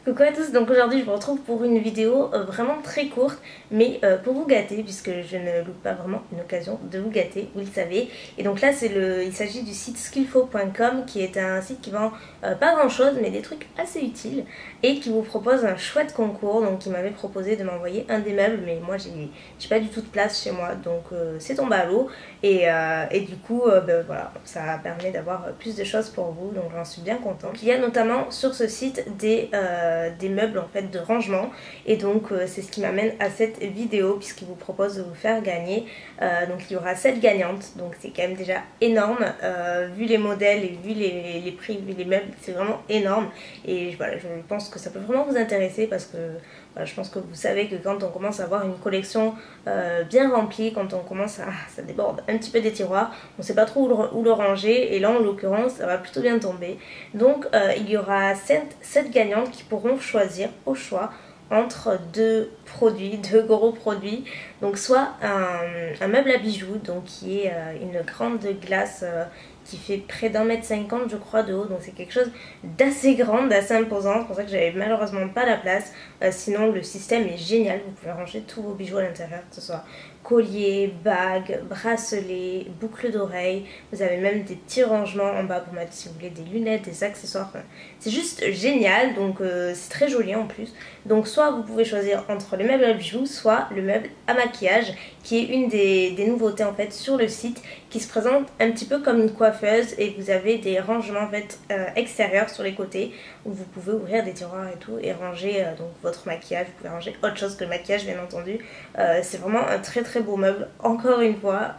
Coucou à tous, donc aujourd'hui je vous retrouve pour une vidéo vraiment très courte mais pour vous gâter puisque je ne loupe pas vraiment une occasion de vous gâter, vous le savez. Et donc là il s'agit du site skillfo.com qui est un site qui vend pas grand chose mais des trucs assez utiles et qui vous propose un chouette concours. Donc il m'avait proposé de m'envoyer un des meubles mais moi j'ai pas du tout de place chez moi, donc c'est tombé à l'eau et du coup voilà, ça permet d'avoir plus de choses pour vous, donc j'en suis bien contente. Il y a notamment sur ce site des meubles en fait de rangement et donc c'est ce qui m'amène à cette vidéo puisqu'il vous propose de vous faire gagner. Donc il y aura 7 gagnantes, donc c'est quand même déjà énorme vu les modèles et vu les prix, vu les meubles, c'est vraiment énorme. Et voilà, je pense que ça peut vraiment vous intéresser parce que voilà, je pense que vous savez que quand on commence à avoir une collection bien remplie, quand on commence à... ça déborde un petit peu des tiroirs, on ne sait pas trop où le ranger et là en l'occurrence ça va plutôt bien tomber. Donc il y aura 7 gagnantes qui pourront choisir au choix entre deux gros produits. Donc soit un meuble à bijoux, donc qui est une grande glace qui fait près d'1,50 m je crois de haut, donc c'est quelque chose d'assez grand, d'assez imposant. C'est pour ça que j'avais malheureusement pas la place. Sinon le système est génial, vous pouvez ranger tous vos bijoux à l'intérieur, que ce soit collier, bagues, bracelets, boucles d'oreilles. Vous avez même des petits rangements en bas pour mettre si vous voulez des lunettes, des accessoires. Enfin, c'est juste génial, donc c'est très joli en plus. Donc soit vous pouvez choisir entre le meuble à bijoux, soit le meuble à maquillage, qui est une des nouveautés en fait sur le site, qui se présente un petit peu comme une coiffeuse et vous avez des rangements en fait extérieurs sur les côtés où vous pouvez ouvrir des tiroirs et tout et ranger donc votre maquillage. Vous pouvez ranger autre chose que le maquillage bien entendu. C'est vraiment un très très beau meuble encore une fois.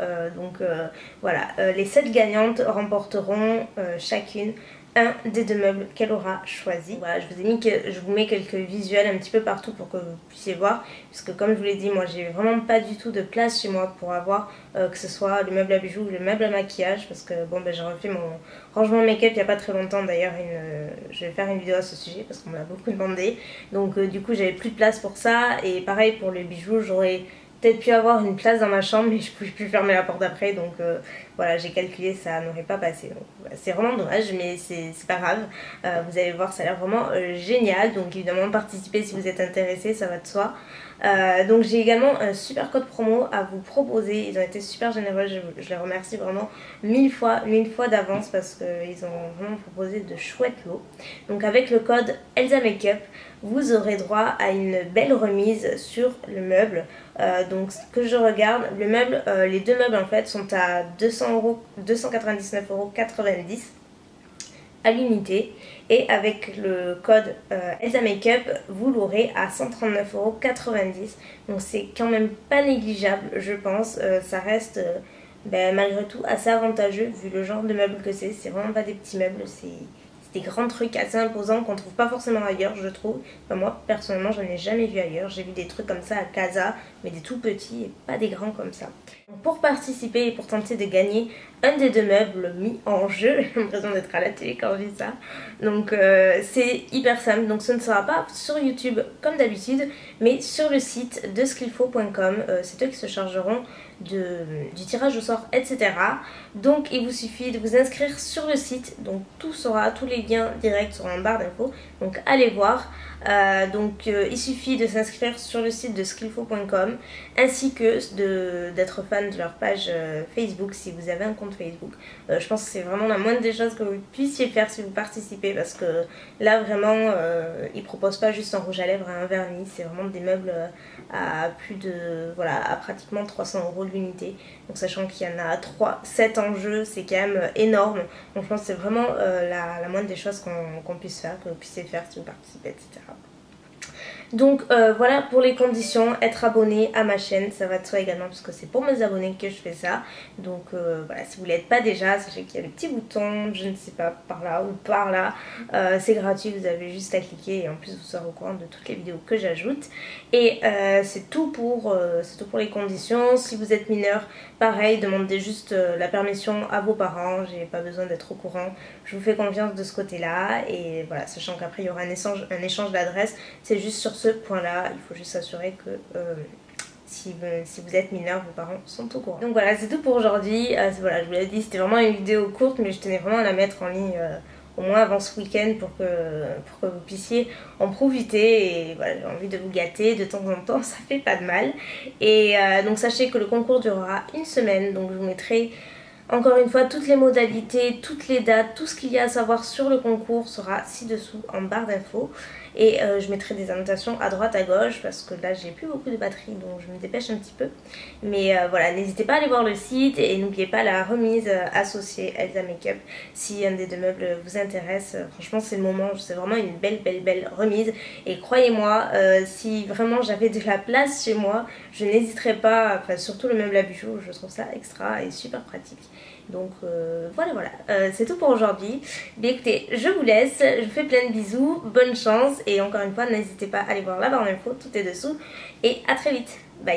Voilà, les 7 gagnantes remporteront chacune un des 2 meubles qu'elle aura choisi. Voilà, je vous mets quelques visuels un petit peu partout pour que vous puissiez voir, puisque comme je vous l'ai dit, moi j'ai vraiment pas du tout de place chez moi pour avoir que ce soit le meuble à bijoux ou le meuble à maquillage, parce que bon j'ai refait mon rangement make-up il n'y a pas très longtemps d'ailleurs, je vais faire une vidéo à ce sujet parce qu'on me l'a beaucoup demandé, donc du coup j'avais plus de place pour ça. Et pareil pour les bijoux, j'aurais peut-être pu avoir une place dans ma chambre mais je pouvais plus fermer la porte après, donc voilà, j'ai calculé, ça n'aurait pas passé. Voilà, c'est vraiment dommage mais c'est pas grave. Vous allez voir, ça a l'air vraiment génial, donc évidemment participez si vous êtes intéressé, ça va de soi. Donc j'ai également un super code promo à vous proposer. Ils ont été super généreux, je les remercie vraiment mille fois d'avance parce qu'ils ont vraiment proposé de chouettes lots. Donc avec le code Elsa Makeup, vous aurez droit à une belle remise sur le meuble. Donc ce que je regarde, le meuble, les 2 meubles en fait sont à 299,90 € à l'unité, et avec le code Elsa Makeup vous l'aurez à 139,90 €, donc c'est quand même pas négligeable je pense. Ça reste malgré tout assez avantageux vu le genre de meuble que c'est vraiment pas des petits meubles, c'est des grands trucs assez imposants qu'on trouve pas forcément ailleurs je trouve. Enfin, moi personnellement j'en ai jamais vu ailleurs, j'ai vu des trucs comme ça à Casa mais des tout petits et pas des grands comme ça. Donc, pour participer et pour tenter de gagner un des 2 meubles mis en jeu, j'ai l'impression d'être à la télé quand je dis ça, donc c'est hyper simple. Donc ce ne sera pas sur YouTube comme d'habitude mais sur le site de skillfo.com, c'est eux qui se chargeront du tirage au sort, etc. Donc il vous suffit de vous inscrire sur le site, donc tous les liens directs seront en barre d'infos, donc allez voir. Il suffit de s'inscrire sur le site de skillfo.com ainsi que d'être fan de leur page Facebook si vous avez un compte Facebook. Je pense que c'est vraiment la moindre des choses que vous puissiez faire si vous participez, parce que là vraiment ils proposent pas juste un rouge à lèvres et un vernis, c'est vraiment des meubles à plus de, voilà, à pratiquement 300 € l'unité. Donc sachant qu'il y en a 7 en jeu, c'est quand même énorme. Donc je pense que c'est vraiment la moindre des choses qu'on puisse faire, que vous puissiez faire si vous participez, etc. Donc voilà pour les conditions, être abonné à ma chaîne, ça va de soi également parce que c'est pour mes abonnés que je fais ça. Donc voilà, si vous ne l'êtes pas déjà, sachez qu'il y a le petit bouton, je ne sais pas, par là ou par là, c'est gratuit, vous avez juste à cliquer et en plus vous serez au courant de toutes les vidéos que j'ajoute. Et c'est tout pour les conditions. Si vous êtes mineur, pareil, demandez juste la permission à vos parents, j'ai pas besoin d'être au courant, je vous fais confiance de ce côté là. Et voilà, sachant qu'après il y aura un échange d'adresses, c'est juste sur ce point là, il faut juste s'assurer que si vous êtes mineur, vos parents sont au courant. Donc voilà, c'est tout pour aujourd'hui. Voilà, je vous l'ai dit, c'était vraiment une vidéo courte mais je tenais vraiment à la mettre en ligne au moins avant ce week-end pour que vous puissiez en profiter. Et voilà, j'ai envie de vous gâter de temps en temps, ça fait pas de mal. Et donc sachez que le concours durera une semaine, donc je vous mettrai encore une fois toutes les modalités, toutes les dates, tout ce qu'il y a à savoir sur le concours sera ci-dessous en barre d'infos. Et je mettrai des annotations à droite à gauche parce que là j'ai plus beaucoup de batterie, donc je me dépêche un petit peu. Mais voilà, n'hésitez pas à aller voir le site et n'oubliez pas la remise associée Elsa Makeup si un des deux meubles vous intéresse. Franchement c'est le moment, c'est vraiment une belle remise. Et croyez-moi, si vraiment j'avais de la place chez moi, je n'hésiterais pas, enfin surtout le meuble à bijoux, je trouve ça extra et super pratique. Donc voilà, c'est tout pour aujourd'hui. Bien écoutez, je vous laisse, je vous fais plein de bisous, bonne chance et encore une fois n'hésitez pas à aller voir la barre d'infos, tout est dessous et à très vite, bye.